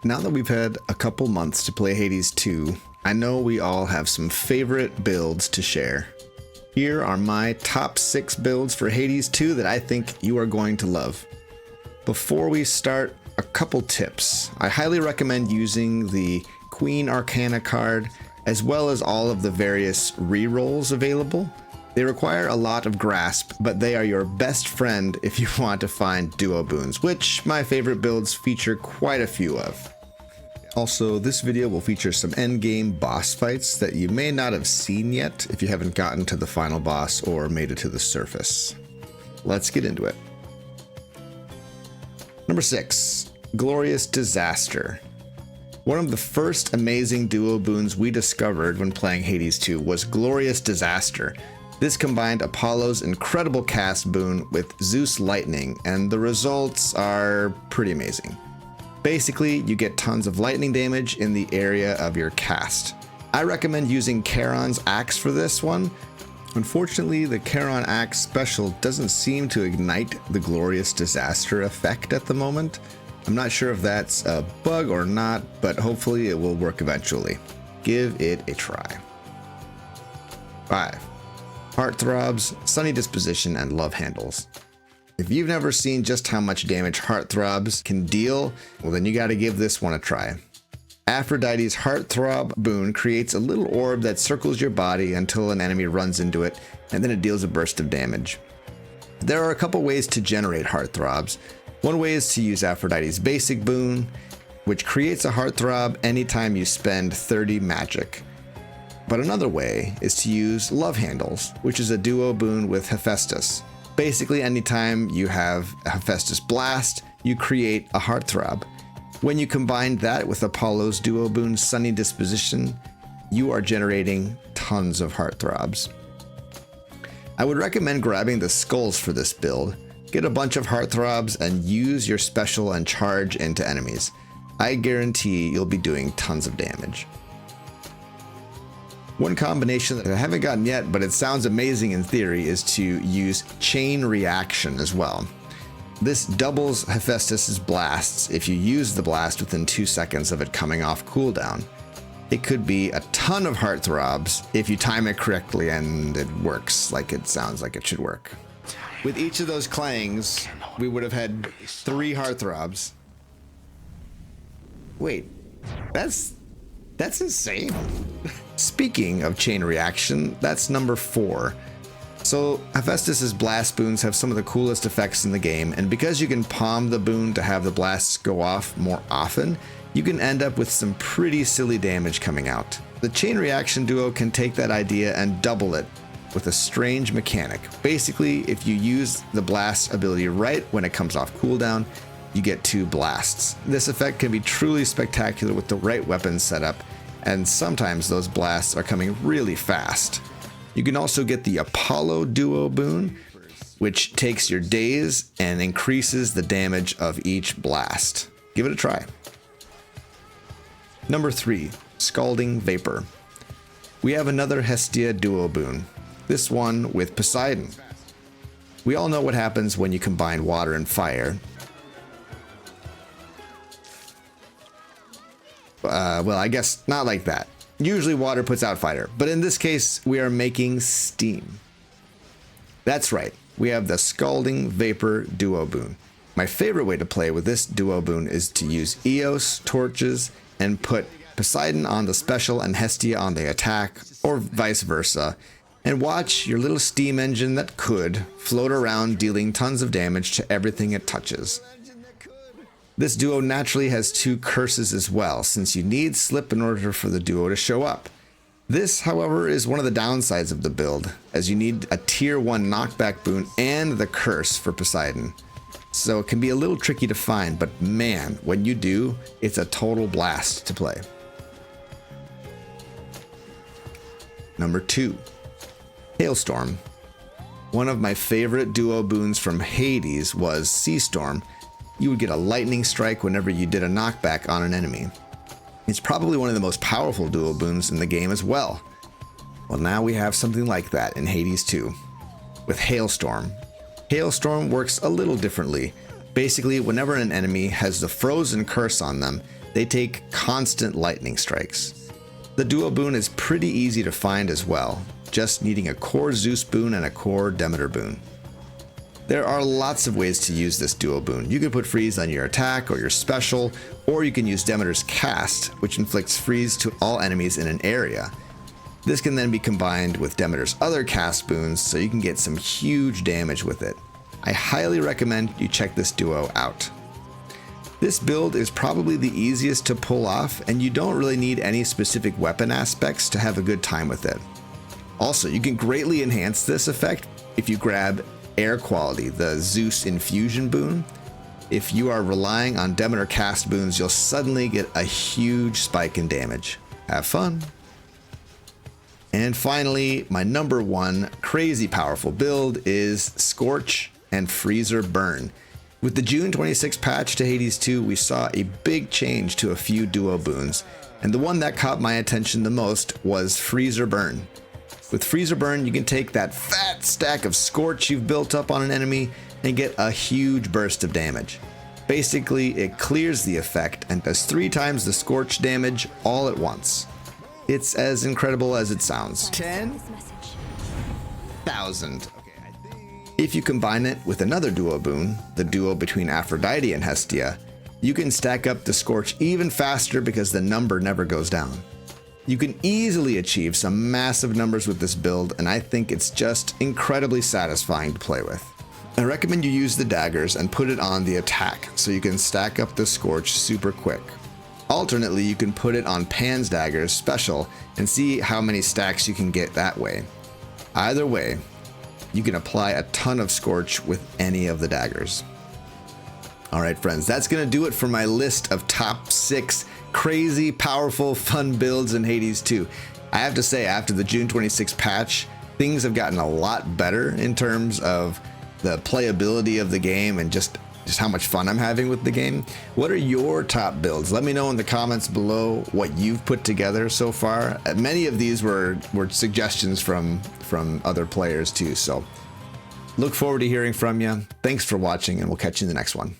Now that we've had a couple months to play Hades 2, I know we all have some favorite builds to share. Here are my top 6 builds for Hades 2 that I think you are going to love. Before we start, a couple tips. I highly recommend using the Queen Arcana card as well as all of the various rerolls available. They require a lot of grasp, but they are your best friend if you want to find duo boons, which my favorite builds feature quite a few of. Also, this video will feature some endgame boss fights that you may not have seen yet if you haven't gotten to the final boss or made it to the surface. Let's get into it. Number 6, Glorious Disaster. One of the first amazing duo boons we discovered when playing Hades 2 was Glorious Disaster. This combined Apollo's incredible cast boon with Zeus Lightning, and the results are pretty amazing. Basically, you get tons of lightning damage in the area of your cast. I recommend using Charon's Axe for this one. Unfortunately, the Charon Axe special doesn't seem to ignite the Glorious Disaster effect at the moment. I'm not sure if that's a bug or not, but hopefully it will work eventually. Give it a try. 5. Heartthrobs, Sunny Disposition, and Love Handles. If you've never seen just how much damage Heartthrobs can deal, well then you gotta give this one a try. Aphrodite's Heartthrob boon creates a little orb that circles your body until an enemy runs into it, and then it deals a burst of damage. There are a couple ways to generate Heartthrobs. One way is to use Aphrodite's basic boon, which creates a Heartthrob anytime you spend 30 magic. But another way is to use Love Handles, which is a duo boon with Hephaestus. Basically, anytime you have a Hephaestus blast, you create a Heartthrob. When you combine that with Apollo's duo boon Sunny Disposition, you are generating tons of Heartthrobs. I would recommend grabbing the skulls for this build. Get a bunch of Heartthrobs and use your special and charge into enemies. I guarantee you'll be doing tons of damage. One combination that I haven't gotten yet, but it sounds amazing in theory, is to use Chain Reaction as well. This doubles Hephaestus's blasts if you use the blast within 2 seconds of it coming off cooldown. It could be a ton of Heartthrobs if you time it correctly and it works like it sounds like it should work. With each of those clangs, we would have had 3 Heartthrobs. Wait, that's insane. Speaking of chain reaction, that's number 4. So Hephaestus's blast boons have some of the coolest effects in the game, and because you can palm the boon to have the blasts go off more often, you can end up with some pretty silly damage coming out. The chain reaction duo can take that idea and double it with a strange mechanic. Basically, if you use the blast ability right when it comes off cooldown, you get 2 blasts. This effect can be truly spectacular with the right weapon setup, and sometimes those blasts are coming really fast. You can also get the Apollo duo boon, which takes your daze and increases the damage of each blast. Give it a try. Number 3, Scalding Vapor. We have another Hestia duo boon, this one with Poseidon. We all know what happens when you combine water and fire. Well, I guess not like that. Usually water puts out fire, but in this case, we are making steam. That's right, we have the Scalding Vapor duo boon. My favorite way to play with this duo boon is to use Eos torches and put Poseidon on the special and Hestia on the attack, or vice versa, and watch your little steam engine that could float around dealing tons of damage to everything it touches. This duo naturally has 2 curses as well, since you need slip in order for the duo to show up. This, however, is one of the downsides of the build, as you need a tier 1 knockback boon and the curse for Poseidon. So it can be a little tricky to find, but man, when you do, it's a total blast to play. Number 2, Hailstorm. One of my favorite duo boons from Hades was Sea Storm. You would get a lightning strike whenever you did a knockback on an enemy. It's probably one of the most powerful duo boons in the game as well. Well, now we have something like that in Hades 2 with Hailstorm. Hailstorm works a little differently. Basically, whenever an enemy has the frozen curse on them, they take constant lightning strikes. The duo boon is pretty easy to find as well, just needing a core Zeus boon and a core Demeter boon. There are lots of ways to use this duo boon. You can put freeze on your attack or your special, or you can use Demeter's cast, which inflicts freeze to all enemies in an area. This can then be combined with Demeter's other cast boons, so you can get some huge damage with it. I highly recommend you check this duo out. This build is probably the easiest to pull off, and you don't really need any specific weapon aspects to have a good time with it. Also, you can greatly enhance this effect if you grab Air Quality, the Zeus Infusion boon. If you are relying on Demeter cast boons, you'll suddenly get a huge spike in damage. Have fun! And finally, my number one crazy powerful build is Scorch and Freezer Burn. With the June 26 patch to Hades 2, we saw a big change to a few duo boons, and the one that caught my attention the most was Freezer Burn. With Freezer Burn, you can take that fat stack of Scorch you've built up on an enemy and get a huge burst of damage. Basically, it clears the effect and does 3 times the Scorch damage all at once. It's as incredible as it sounds. 10,000. If you combine it with another duo boon, the duo between Aphrodite and Hestia, you can stack up the Scorch even faster because the number never goes down. You can easily achieve some massive numbers with this build, and I think it's just incredibly satisfying to play with. I recommend you use the daggers and put it on the attack so you can stack up the Scorch super quick. Alternately, you can put it on Pan's daggers special and see how many stacks you can get that way. Either way, you can apply a ton of Scorch with any of the daggers. Alright friends, that's going to do it for my list of top 6 crazy, powerful, fun builds in Hades 2. I have to say, after the June 26 patch, things have gotten a lot better in terms of the playability of the game and just how much fun I'm having with the game. What are your top builds? Let me know in the comments below what you've put together so far. Many of these were suggestions from other players too, so look forward to hearing from you. Thanks for watching, and we'll catch you in the next one.